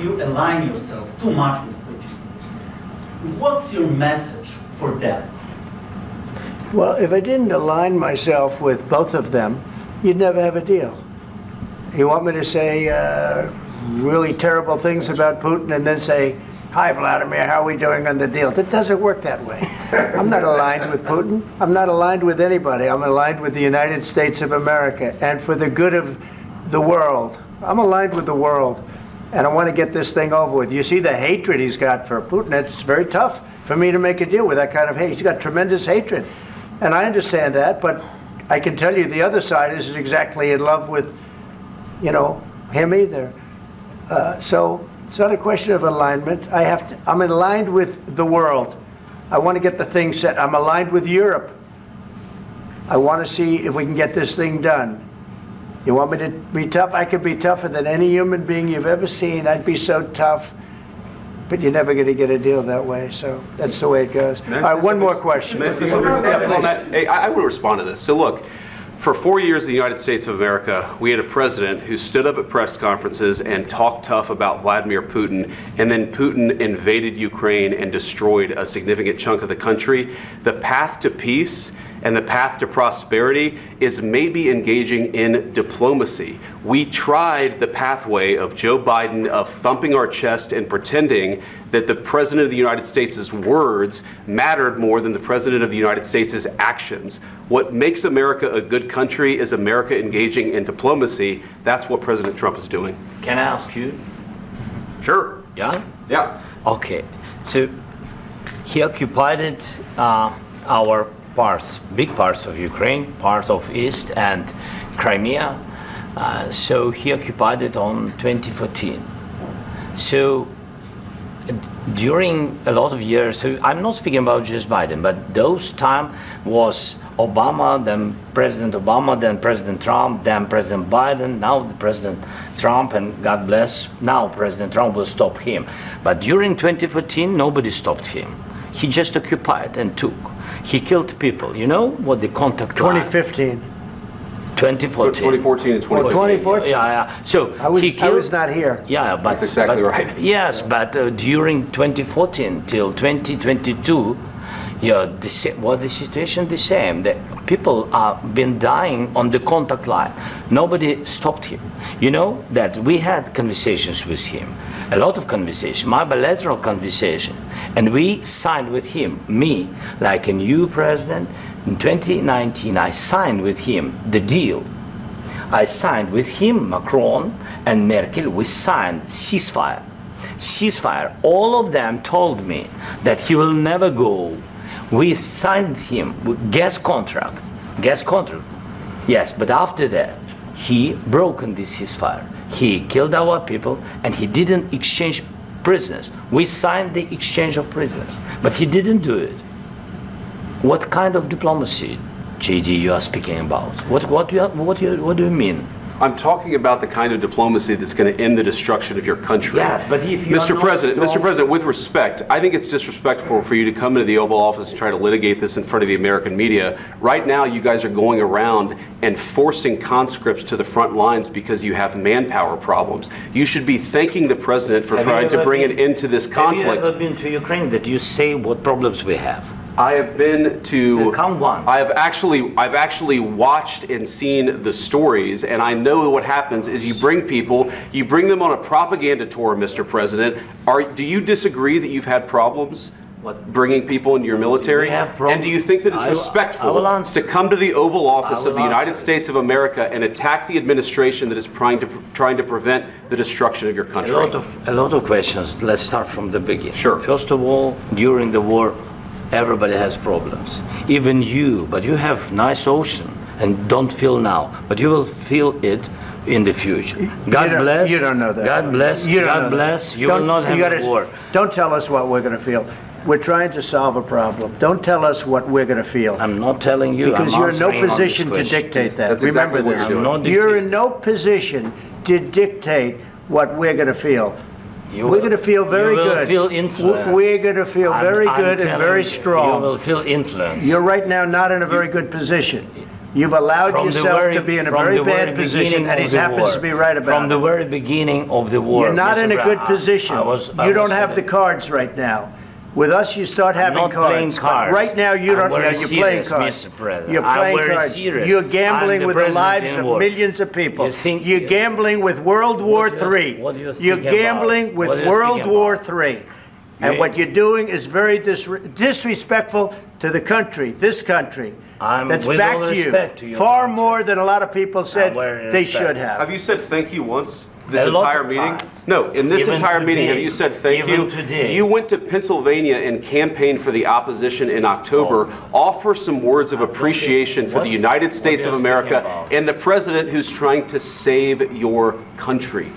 you align yourself too much with Putin. What's your message for them? Well, if I didn't align myself with both of them, you'd never have a deal. You want me to say really terrible things about Putin and then say, "Hi, Vladimir, how are we doing on the deal?" That doesn't work that way. I'm not aligned with Putin. I'm not aligned with anybody. I'm aligned with the United States of America and for the good of the world. I'm aligned with the world, and I want to get this thing over with. You see the hatred he's got for Putin. It's very tough for me to make a deal with that kind of hate. He's got tremendous hatred, and I understand that, but I can tell you the other side isn't exactly in love with, you know, him either. So it's not a question of alignment. I'm aligned with the world. I want to get the thing set. I'm aligned with Europe. I want to see if we can get this thing done. You want me to be tough? I could be tougher than any human being you've ever seen. I'd be so tough. But you're never going to get a deal that way. So that's the way it goes. All right, one more question. I will respond to this. So look, for 4 years in the United States of America, we had a president who stood up at press conferences and talked tough about Vladimir Putin, and then Putin invaded Ukraine and destroyed a significant chunk of the country. The path to peace and the path to prosperity is maybe engaging in diplomacy. We tried the pathway of Joe Biden of thumping our chest and pretending that the President of the United States' words mattered more than the President of the United States' actions. What makes America a good country is America engaging in diplomacy. That's what President Trump is doing. Can I ask you? Sure. Yeah? Yeah. Okay. So he occupied our parts, big parts of Ukraine, part of East and Crimea. So he occupied it on 2014. So during a lot of years, so I'm not speaking about just Biden, but those time was Obama, then President Obama, then President Trump, then President Biden, now the President Trump, and God bless, now President Trump will stop him. But during 2014, nobody stopped him. He just occupied and took. He killed people. You know what the contact 2015. 2014 and 2014. 2014. Yeah. So I was not here. Yeah, but that's exactly right. Yes, but during 2014 till 2022, yeah, the situation the same. The people have been dying on the contact line. Nobody stopped him. You know that we had conversations with him, a lot of conversation, my bilateral conversation, and we signed with him, me, like a new president. In 2019, I signed with him the deal. I signed with him, Macron and Merkel, we signed ceasefire. Ceasefire. All of them told me that he will never go. We signed him with gas contract. Yes, but after that, he broken this ceasefire. He killed our people and he didn't exchange prisoners. We signed the exchange of prisoners, but he didn't do it. What kind of diplomacy, JD, you are speaking about? What do you mean? I'm talking about the kind of diplomacy that's going to end the destruction of your country. Yes, but if you Mr. President, with respect, I think it's disrespectful for you to come into the Oval Office and try to litigate this in front of the American media. Right now, you guys are going around and forcing conscripts to the front lines because you have manpower problems. You should be thanking the President for trying to bring an end to this conflict. Have you ever been to Ukraine that you say what problems we have? I have been to. Come once. I've actually watched and seen the stories, and I know what happens is you bring people, you bring them on a propaganda tour, Mr. President. Do you disagree that you've had problems bringing people into your military? And do you think that it's respectful to come to the Oval Office of the United States of America and attack the administration that is trying to prevent the destruction of your country? A lot of questions. Let's start from the beginning. Sure. First of all, during the war, everybody has problems, even you, but you have nice ocean and don't feel now, but you will feel it in the future. God bless. You don't know that. God bless. God bless. You will not have a war. Don't tell us what we're going to feel. We're trying to solve a problem. Don't tell us what we're going to feel. I'm not telling you. Because you're in no position to dictate that. That's Remember exactly this. You're in no position to dictate what we're going to feel. We're going to feel very good. You will feel influence. We're going to feel very good and very strong. You will feel influence. You're right now not in a very good position. You've allowed yourself to be in a very bad position, and he happens to be right about it. From the very beginning of the war. You're not in a good position. You don't have the cards right now. With us, you start having cards. But right now, you don't. You're playing cards. You're playing cards. You're gambling with the lives of millions of people. You're gambling with World War III. You're gambling with World War III. And what you're doing is very disrespectful to the country, this country. That's back to you far more than a lot of people said they should have. Have you said thank you once this entire meeting? No, in this entire meeting, have you said thank you? You went to Pennsylvania and campaigned for the opposition in October. Offer some words of appreciation for the United States of America and the president who's trying to save your country.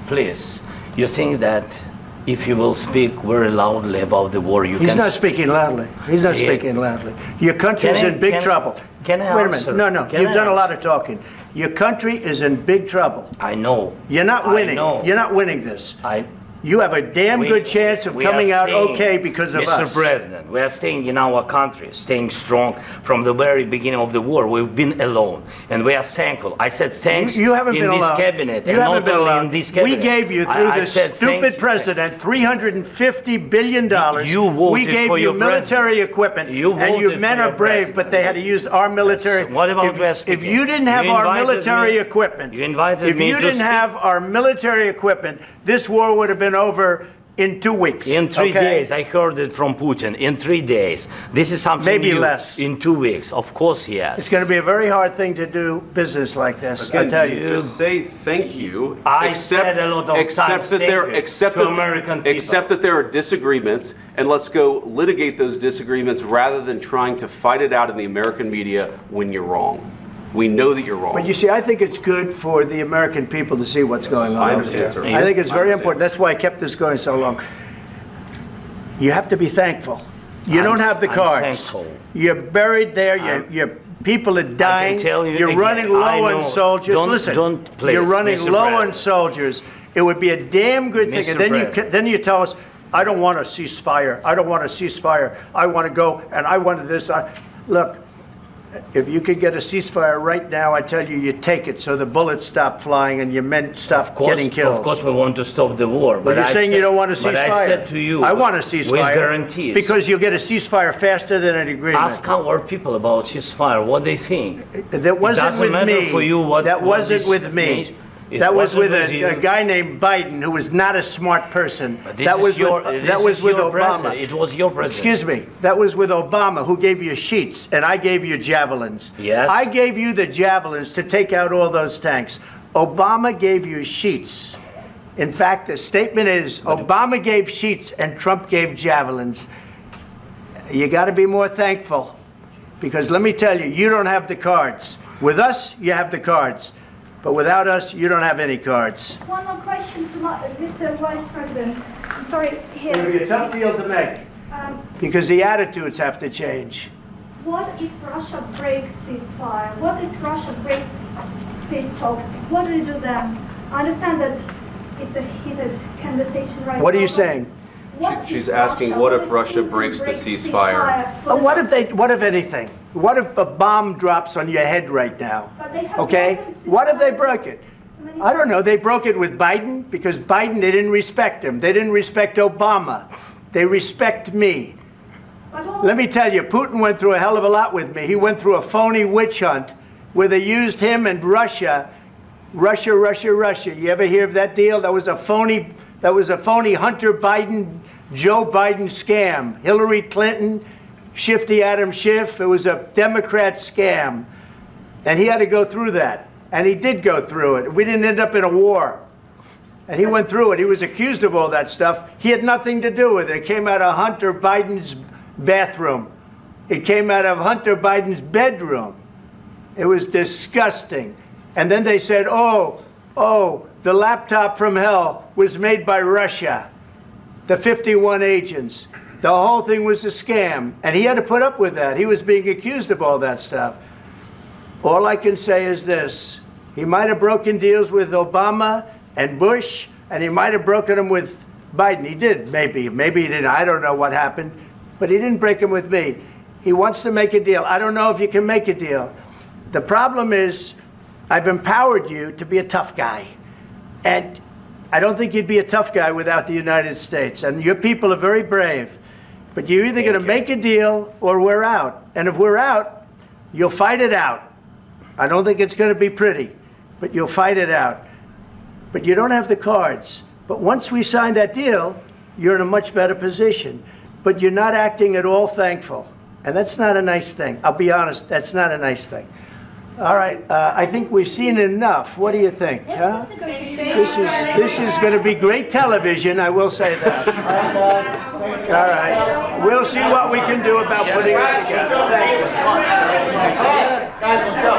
Please, you think that if you will speak very loudly about the war, you can... He's not speaking loudly. He's not speaking loudly. Your country is in big trouble. Can I Wait a minute. No. You've done a lot of talking. Your country is in big trouble. I know. You're not winning. You're not winning this. You have a damn good chance of coming out okay because of us. Mr. President, we are staying in our country, staying strong from the very beginning of the war. We've been alone, and we are thankful. I said thanks you haven't in been this alone. cabinet. You haven't been alone. In this cabinet. We gave you, through this stupid president, $350 billion. You voted we gave for you your military equipment, and your men are brave, but they had to use our military. Yes. What about if you didn't have our military equipment, if you didn't have our military equipment, this war would have been over in 2 weeks. In 3 days. I heard it from Putin. In 3 days. This is something maybe new. Less. In 2 weeks. Of course, yes. It's going to be a very hard thing to do business like this. Again, I tell you. Just say thank you. I said a lot of times to American people. Accept that there are disagreements, and let's go litigate those disagreements rather than trying to fight it out in the American media when you're wrong. We know that you're wrong. But you see, I think it's good for the American people to see what's going on. I understand, sir. I think it's very important. That's why I kept this going so long. You have to be thankful. You don't have the cards. Thankful. You're buried there. Your people are dying. You're running low on soldiers. Listen, you're running low on soldiers. It would be a damn good thing. And then you tell us, I don't want a ceasefire. I don't want a ceasefire. I want to go and I want this. Look. If you could get a ceasefire right now, I tell you, you take it so the bullets stop flying and your men stop getting killed. Of course, we want to stop the war. But you're saying you don't want a ceasefire. But I said to you, I want a ceasefire. With guarantees. Because you'll get a ceasefire faster than an agreement. Ask our people about ceasefire, what they think. That wasn't with me. For you what, that wasn't with me. That was with a guy named Biden, who was not a smart person. That was with Obama. It was your president. Excuse me. That was with Obama, who gave you sheets, and I gave you javelins. Yes. I gave you the javelins to take out all those tanks. Obama gave you sheets. In fact, the statement is Obama gave sheets and Trump gave javelins. You got to be more thankful, because let me tell you, you don't have the cards. With us, you have the cards. But without us, you don't have any cards. One more question to Mr. Vice President. I'm sorry, here. It'll be a tough deal to make, because the attitudes have to change. What if Russia breaks ceasefire? What if Russia breaks peace talks? What do you do then? I understand that it's a heated conversation right now. What are you saying? She's asking, what if Russia breaks the ceasefire? What if anything? What if a bomb drops on your head right now? Okay? What if they broke it? I don't know. They broke it with Biden because Biden, they didn't respect him. They didn't respect Obama. They respect me. Let me tell you, Putin went through a hell of a lot with me. He went through a phony witch hunt where they used him and Russia. You ever hear of that deal? That was a phony Hunter Biden, Joe Biden scam. Hillary Clinton, Shifty Adam Schiff. It was a Democrat scam. And he had to go through that. And he did go through it. We didn't end up in a war. And he went through it. He was accused of all that stuff. He had nothing to do with it. It came out of Hunter Biden's bathroom. It came out of Hunter Biden's bedroom. It was disgusting. And then they said, oh, the laptop from hell was made by Russia. The 51 agents. The whole thing was a scam. And he had to put up with that. He was being accused of all that stuff. All I can say is this. He might have broken deals with Obama and Bush, and he might have broken them with Biden. He did, maybe. Maybe he didn't. I don't know what happened. But he didn't break them with me. He wants to make a deal. I don't know if you can make a deal. The problem is, I've empowered you to be a tough guy. And I don't think you'd be a tough guy without the United States. And your people are very brave. But you're either going to make a deal or we're out. And if we're out, you'll fight it out. I don't think it's going to be pretty, but you'll fight it out. But you don't have the cards. But once we sign that deal, you're in a much better position. But you're not acting at all thankful. And that's not a nice thing. I'll be honest, that's not a nice thing. All right, I think we've seen enough. What do you think? Huh? This is going to be great television, I will say that. All right, we'll see what we can do about putting it together. Thank you. Guys, let's go.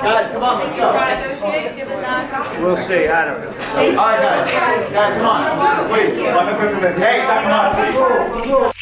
Guys, come on, let's go. We'll see, I don't know. All right, guys. Guys, come on. Please. Hey, come on.